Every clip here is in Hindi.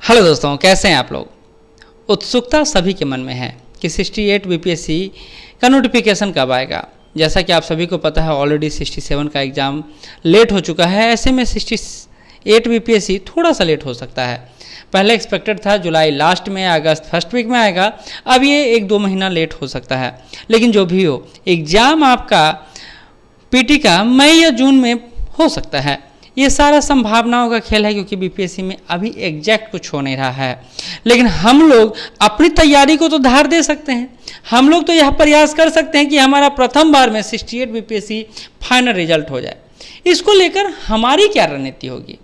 हेलो दोस्तों, कैसे हैं आप लोग। उत्सुकता सभी के मन में है कि 68 बीपीएससी का नोटिफिकेशन कब आएगा। जैसा कि आप सभी को पता है ऑलरेडी 67 का एग्ज़ाम लेट हो चुका है। ऐसे में 68 बीपीएससी थोड़ा सा लेट हो सकता है। पहले एक्सपेक्टेड था जुलाई लास्ट में, अगस्त फर्स्ट वीक में आएगा। अब ये 1-2 महीना लेट हो सकता है। लेकिन जो भी हो, एग्ज़ाम आपका पीटी का मई या जून में हो सकता है। ये सारा संभावनाओं का खेल है, क्योंकि बीपीएससी में अभी एग्जैक्ट कुछ हो नहीं रहा है। लेकिन हम लोग अपनी तैयारी को तो धार दे सकते हैं। हम लोग तो यह प्रयास कर सकते हैं कि हमारा प्रथम बार में 68 बीपीएससी फाइनल रिजल्ट हो जाए। इसको लेकर हमारी क्या रणनीति होगी,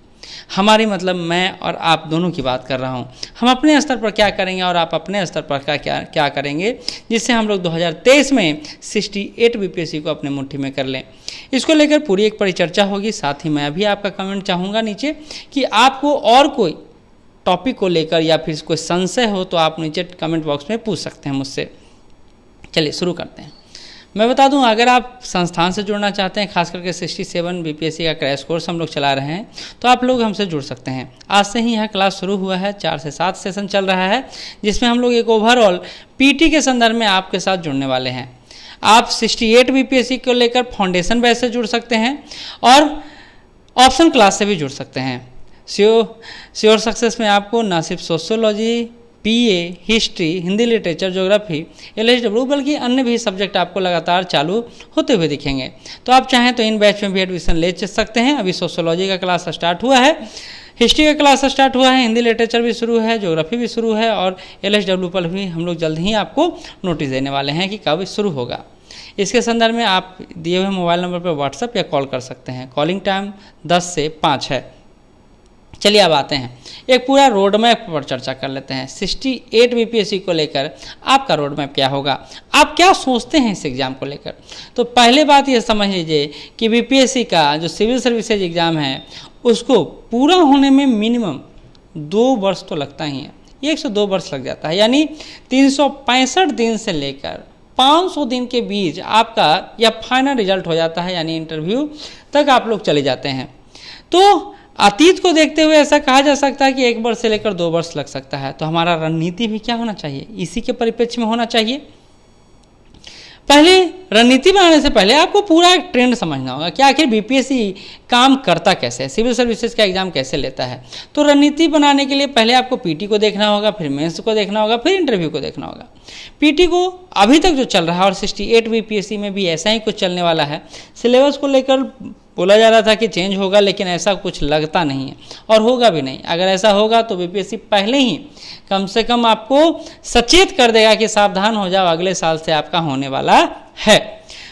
हमारी मतलब मैं और आप दोनों की बात कर रहा हूँ। हम अपने स्तर पर क्या करेंगे और आप अपने स्तर पर क्या करेंगे, जिससे हम लोग 2023 में 68 बीपीएससी को अपने मुट्ठी में कर लें। इसको लेकर पूरी एक परिचर्चा होगी। साथ ही मैं भी आपका कमेंट चाहूँगा नीचे कि आपको और कोई टॉपिक को लेकर या फिर कोई संशय हो तो आप नीचे कमेंट बॉक्स में पूछ सकते हैं मुझसे। चलिए शुरू करते हैं। मैं बता दूं, अगर आप संस्थान से जुड़ना चाहते हैं, खास करके 67 बीपीएससी का क्रैश कोर्स हम लोग चला रहे हैं, तो आप लोग हमसे जुड़ सकते हैं। आज से ही यह क्लास शुरू हुआ है, 4 से 7 सेशन चल रहा है, जिसमें हम लोग एक ओवरऑल पीटी के संदर्भ में आपके साथ जुड़ने वाले हैं। आप 68 बीपीएससी को लेकर फाउंडेशन बैच से जुड़ सकते हैं और ऑप्शन क्लास से भी जुड़ सकते हैं। श्योर सक्सेस में आपको ना सिर्फ सोशियोलॉजी, पीए, हिस्ट्री, हिंदी लिटरेचर, ज्योग्राफी, एलएसडब्ल्यू बल्कि अन्य भी सब्जेक्ट आपको लगातार चालू होते हुए दिखेंगे। तो आप चाहें तो इन बैच में भी एडमिशन ले सकते हैं। अभी सोशियोलॉजी का क्लास स्टार्ट हुआ है, हिस्ट्री का क्लास स्टार्ट हुआ है, हिंदी लिटरेचर भी शुरू है, ज्योग्राफी भी शुरू है और एलएसडब्ल्यू पर भी हम लोग जल्द ही आपको नोटिस देने वाले हैं कि कब शुरू होगा। इसके संदर्भ में आप दिए हुए मोबाइल नंबर पर व्हाट्सएप या कॉल कर सकते हैं। कॉलिंग टाइम 10 से 5 है। चलिए अब आते हैं, एक पूरा रोड मैप पर चर्चा कर लेते हैं। 68 बीपीएससी को लेकर आपका रोड मैप क्या होगा, आप क्या सोचते हैं इस एग्ज़ाम को लेकर। तो पहले बात ये समझ लीजिए कि बीपीएससी का जो सिविल सर्विसेज एग्ज़ाम है, उसको पूरा होने में मिनिमम 2 वर्ष तो लगता ही है। 102 वर्ष लग जाता है, यानी 365 दिन से लेकर 500 दिन के बीच आपका यह फाइनल रिजल्ट हो जाता है, यानी इंटरव्यू तक आप लोग चले जाते हैं। तो अतीत को देखते हुए ऐसा कहा जा सकता है कि 1 वर्ष से लेकर 2 वर्ष लग सकता है। तो हमारा रणनीति भी क्या होना चाहिए, इसी के परिप्रेक्ष्य में होना चाहिए। पहले रणनीति बनाने से पहले आपको पूरा एक ट्रेंड समझना होगा कि आखिर बीपीएससी काम करता कैसे है, सिविल सर्विसेज का एग्जाम कैसे लेता है। तो रणनीति बनाने के लिए पहले आपको पीटी को देखना होगा, फिर मेंस को देखना होगा, फिर इंटरव्यू को देखना होगा। पीटी को अभी तक जो चल रहा है और 68 बीपीएससी में भी ऐसा ही कुछ चलने वाला है। सिलेबस को लेकर बोला जा रहा था कि चेंज होगा, लेकिन ऐसा कुछ लगता नहीं है और होगा भी नहीं। अगर ऐसा होगा तो बीपीएससी पहले ही कम से कम आपको सचेत कर देगा कि सावधान हो जाओ, अगले साल से आपका होने वाला है।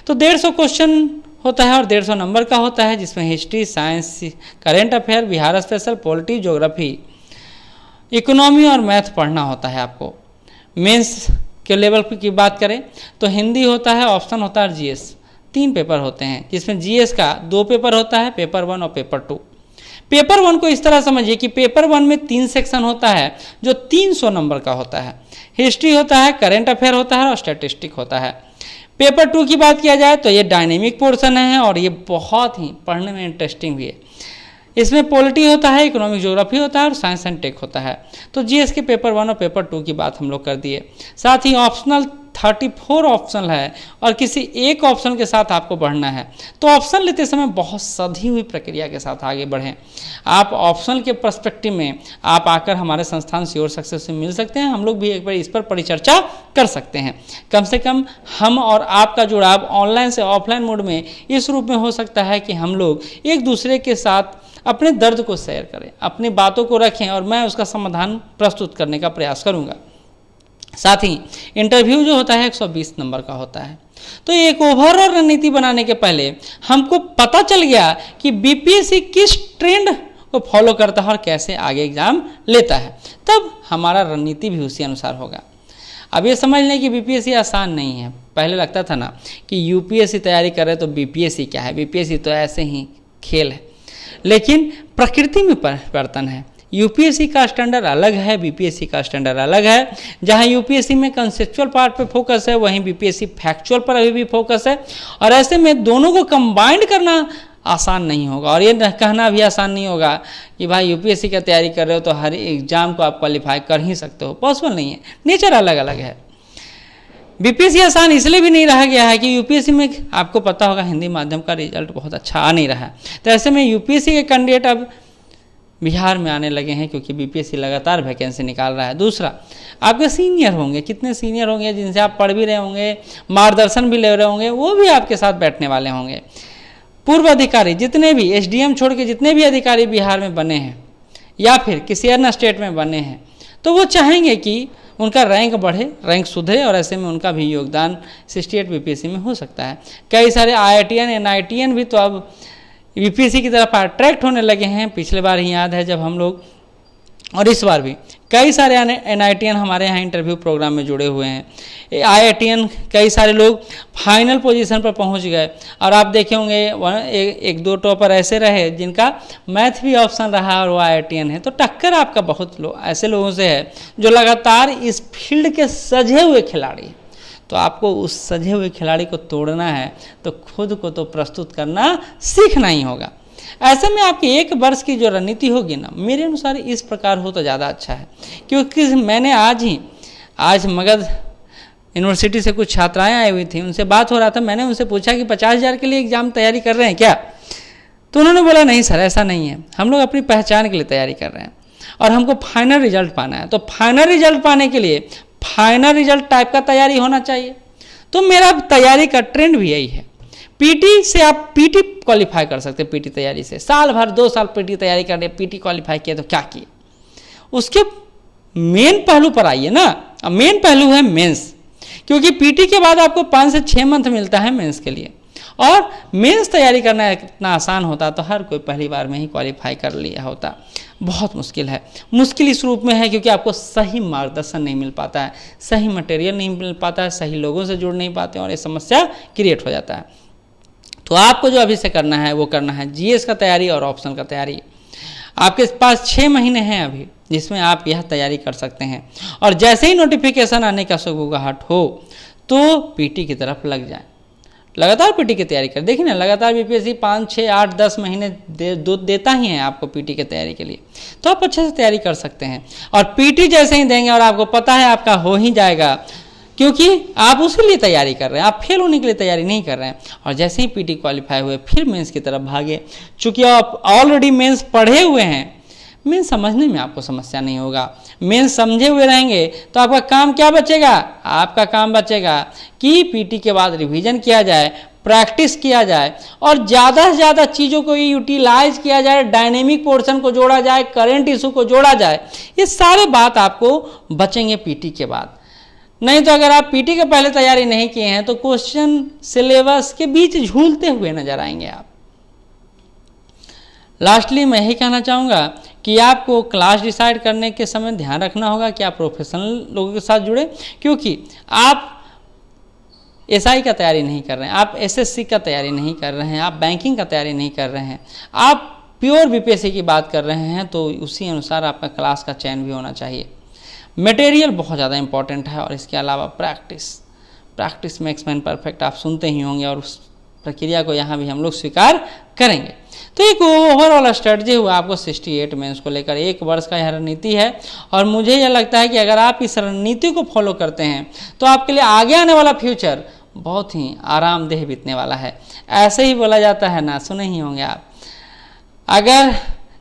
तो 150 क्वेश्चन होता है और 150 नंबर का होता है, जिसमें history, science, current affair, Bihar special, polity, geography, economy और मैथ पढ़ना होता है आपको। मेंस के लेवल की बात करें तो हिंदी होता है, ऑप्शन होता है जीएस। 3 पेपर होते हैं, जिसमें जीएस का 2 पेपर होता है, पेपर 1 और पेपर 2। पेपर 1 को इस तरह समझिए कि पेपर 1 में 3 सेक्शन होता है जो 300 नंबर का होता है। हिस्ट्री होता है, करेंट अफेयर होता है और स्टैटिस्टिक होता है। पेपर 2 की बात किया जाए तो ये डायनेमिक पोर्शन है और ये बहुत ही पढ़ने में इंटरेस्टिंग भी है। इसमें पॉलिटी होता है, इकोनॉमिक, ज्योग्राफी होता है और साइंस एंड टेक होता है। तो जीएस के पेपर 1 और पेपर 2 की बात हम लोग कर दिए। साथ ही ऑप्शनल 34 ऑप्शन है और किसी एक ऑप्शन के साथ आपको बढ़ना है। तो ऑप्शन लेते समय बहुत सधी हुई प्रक्रिया के साथ आगे बढ़ें। आप ऑप्शनल के पर्सपेक्टिव में आप आकर हमारे संस्थान श्योर सक्सेस से मिल सकते हैं। हम लोग भी एक बार इस पर परिचर्चा कर सकते हैं। कम से कम हम और आपका जुड़ाव ऑनलाइन से ऑफलाइन मोड में इस रूप में हो सकता है कि हम लोग एक दूसरे के साथ अपने दर्द को शेयर करें, अपनी बातों को रखें और मैं उसका समाधान प्रस्तुत करने का प्रयास करूंगा। साथ ही इंटरव्यू जो होता है 120 नंबर का होता है। तो एक ओवरऑल रणनीति बनाने के पहले हमको पता चल गया कि बीपीएससी किस ट्रेंड को फॉलो करता है और कैसे आगे एग्जाम लेता है, तब हमारा रणनीति भी उसी अनुसार होगा। अब ये समझ लें कि बीपीएससी आसान नहीं है। पहले लगता था ना कि यूपीएससी तैयारी कर रहे तो बीपीएससी क्या है, बीपीएससी तो ऐसे ही खेल है। लेकिन प्रकृति में परिवर्तन है। यूपीएससी का स्टैंडर्ड अलग है, बीपीएससी का स्टैंडर्ड अलग है। जहां यूपीएससी में कंसेप्चुअल पार्ट पे फोकस है, वहीं बीपीएससी फैक्चुअल पर अभी भी फोकस है। और ऐसे में दोनों को कंबाइंड करना आसान नहीं होगा। और ये कहना भी आसान नहीं होगा कि भाई यूपीएससी का तैयारी कर रहे हो तो हर एग्जाम को आप क्वालिफाई कर ही सकते हो, पॉसिबल नहीं है, नेचर अलग अलग है। बीपीएससी आसान इसलिए भी नहीं रहा गया है कि यूपीएससी में आपको पता होगा हिंदी माध्यम का रिजल्ट बहुत अच्छा आ नहीं रहा है। तो ऐसे में यूपीएससी के कैंडिडेट अब बिहार में आने लगे हैं क्योंकि बीपीएससी लगातार वैकेंसी निकाल रहा है। दूसरा, आपके सीनियर होंगे, कितने सीनियर होंगे जिनसे आप पढ़ भी रहे होंगे, मार्गदर्शन भी ले रहे होंगे, वो भी आपके साथ बैठने वाले होंगे। पूर्व अधिकारी जितने भी, एसडीएम छोड़ के जितने भी अधिकारी बिहार में बने हैं या फिर किसी अन्य स्टेट में बने हैं, तो वो चाहेंगे कि उनका रैंक बढ़े, रैंक सुधरे, और ऐसे में उनका भी योगदान 68 बीपीएससी में हो सकता है। कई सारे आईआईटीएन एनआईटीएन भी तो अब यूपीएससी की तरफ अट्रैक्ट होने लगे हैं। पिछले बार ही याद है जब हम लोग, और इस बार भी कई सारे एनआईटीएन हमारे यहाँ इंटरव्यू प्रोग्राम में जुड़े हुए हैं। आईआईटीएन कई सारे लोग फाइनल पोजीशन पर पहुंच गए, और आप देखे होंगे एक दो टॉपर ऐसे रहे जिनका मैथ भी ऑप्शन रहा और वो आईआईटीएन है। तो टक्कर आपका बहुत ऐसे लोगों से है जो लगातार इस फील्ड के सजे हुए खिलाड़ी। तो आपको उस सजे हुए खिलाड़ी को तोड़ना है तो खुद को तो प्रस्तुत करना सीखना ही होगा। ऐसे में आपकी 1 वर्ष की जो रणनीति होगी ना, मेरे अनुसार इस प्रकार हो तो ज़्यादा अच्छा है। क्योंकि मैंने आज मगध यूनिवर्सिटी से कुछ छात्राएं आई हुई थी, उनसे बात हो रहा था। मैंने उनसे पूछा कि 50,000 के लिए एग्जाम तैयारी कर रहे हैं क्या? तो उन्होंने बोला नहीं सर, ऐसा नहीं है, हम लोग अपनी पहचान के लिए तैयारी कर रहे हैं और हमको फाइनल रिजल्ट पाना है। तो फाइनल रिजल्ट पाने के लिए फाइनल रिजल्ट टाइप का तैयारी होना चाहिए। तो मेरा तैयारी का ट्रेंड भी यही है। पीटी से आप पीटी क्वालिफाई कर सकते हैं। पीटी तैयारी से साल भर 2 साल पीटी तैयारी कर रहे, पीटी क्वालिफाई किया तो क्या किए, उसके मेन पहलू पर आइए ना। अब मेन पहलू है मेंस, क्योंकि पीटी के बाद आपको 5 से 6 मंथ मिलता है मेंस के लिए, और मेंस तैयारी करना इतना आसान होता तो हर कोई पहली बार में ही क्वालिफाई कर लिया होता। बहुत मुश्किल है। मुश्किल इस रूप में है क्योंकि आपको सही मार्गदर्शन नहीं मिल पाता है, सही मटेरियल नहीं मिल पाता है, सही लोगों से जुड़ नहीं पाते और ये समस्या क्रिएट हो जाता है। तो आपको जो अभी से करना है वो करना है जीएस का तैयारी और ऑप्शनल का तैयारी। आपके पास 6 महीने हैं अभी जिसमें आप यह तैयारी कर सकते हैं, और जैसे ही नोटिफिकेशन आने का सुगबुगाहट हो तो पीटी की तरफ लग जाए। लगातार पीटी की तैयारी कर, देखिए ना, लगातार बीपीएससी 5, 6, 8, 10 महीने देता ही है आपको पीटी की तैयारी के लिए, तो आप अच्छे से तैयारी कर सकते हैं। और पीटी जैसे ही देंगे और आपको पता है आपका हो ही जाएगा, क्योंकि आप उसके लिए तैयारी कर रहे हैं, आप फेल होने के लिए तैयारी नहीं कर रहे हैं। और जैसे ही पीटी क्वालिफाई हुए फिर मेंस की तरफ भागे। चूंकि आप ऑलरेडी मेंस पढ़े हुए हैं, मेंस समझने में आपको समस्या नहीं होगा। मेंस समझे हुए रहेंगे तो आपका काम क्या बचेगा? आपका काम बचेगा कि पीटी के बाद रिवीजन किया जाए, प्रैक्टिस किया जाए और ज़्यादा से ज़्यादा चीज़ों को यूटिलाइज किया जाए, डायनेमिक पोर्शन को जोड़ा जाए, करंट इशू को जोड़ा जाए। ये सारे बात आपको बचेंगे पीटी के बाद। नहीं तो अगर आप पीटी के पहले तैयारी नहीं किए हैं तो क्वेश्चन सिलेबस के बीच झूलते हुए नजर आएंगे आप। लास्टली मैं यही कहना चाहूँगा कि आपको क्लास डिसाइड करने के समय ध्यान रखना होगा कि आप प्रोफेशनल लोगों के साथ जुड़े, क्योंकि आप एसआई का तैयारी नहीं कर रहे हैं, आप एसएससी का तैयारी नहीं कर रहे हैं, आप बैंकिंग का तैयारी नहीं कर रहे हैं, आप प्योर बीपीएससी की बात कर रहे हैं, तो उसी अनुसार आपका क्लास का चयन भी होना चाहिए। मटेरियल बहुत ज़्यादा इंपॉर्टेंट है और इसके अलावा प्रैक्टिस मेक्स मैन परफेक्ट आप सुनते ही होंगे, और उस प्रक्रिया को यहाँ भी हम लोग स्वीकार करेंगे। तो एक ओवरऑल स्ट्रेटजी हुआ आपको 68 मेंस को लेकर 1 वर्ष का यह रणनीति है, और मुझे यह लगता है कि अगर आप इस रणनीति को फॉलो करते हैं तो आपके लिए आगे आने वाला फ्यूचर बहुत ही आरामदेह बीतने वाला है। ऐसे ही बोला जाता है ना, सुने ही होंगे आप, अगर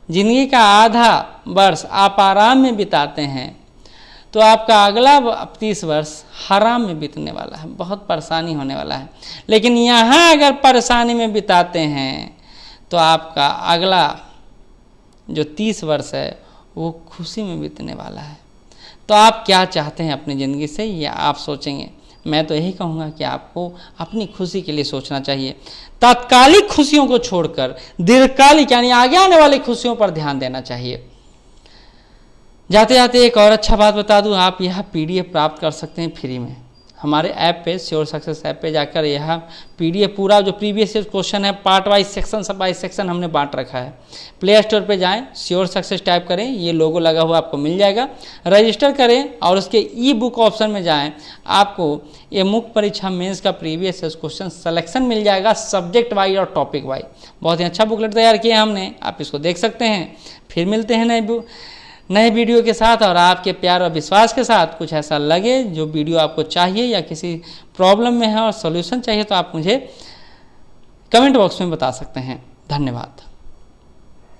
जिंदगी का आधा वर्ष आप आराम में बिताते हैं तो आपका अगला 30 वर्ष हराम में बीतने वाला है, बहुत परेशानी होने वाला है। लेकिन यहाँ अगर परेशानी में बिताते हैं तो आपका अगला जो 30 वर्ष है वो खुशी में बीतने वाला है। तो आप क्या चाहते हैं अपनी ज़िंदगी से, ये आप सोचेंगे। मैं तो यही कहूँगा कि आपको अपनी खुशी के लिए सोचना चाहिए, तात्कालिक खुशियों को छोड़कर दीर्घकालिक यानी आगे आने वाली खुशियों पर ध्यान देना चाहिए। जाते जाते एक और अच्छा बात बता दूं, आप यह पीडीएफ प्राप्त कर सकते हैं फ्री में। हमारे ऐप पे श्योर सक्सेस ऐप पे जाकर यह PDF पूरा जो प्रीवियस क्वेश्चन है पार्ट वाइज सेक्शन सब वाइज सेक्शन हमने बांट रखा है। प्ले स्टोर पे जाएं, श्योर सक्सेस टाइप करें, ये लोगो लगा हुआ आपको मिल जाएगा, रजिस्टर करें और उसके ई बुक ऑप्शन में जाएं, आपको ये मुख्य परीक्षा मेंस का प्रीवियस क्वेश्चन सिलेक्शन मिल जाएगा सब्जेक्ट वाइज और टॉपिक वाइज। बहुत ही अच्छा बुकलेट तैयार किया हमने, आप इसको देख सकते हैं। फिर मिलते हैं नए वीडियो के साथ और आपके प्यार और विश्वास के साथ। कुछ ऐसा लगे जो वीडियो आपको चाहिए या किसी प्रॉब्लम में है और सॉल्यूशन चाहिए तो आप मुझे कमेंट बॉक्स में बता सकते हैं। धन्यवाद।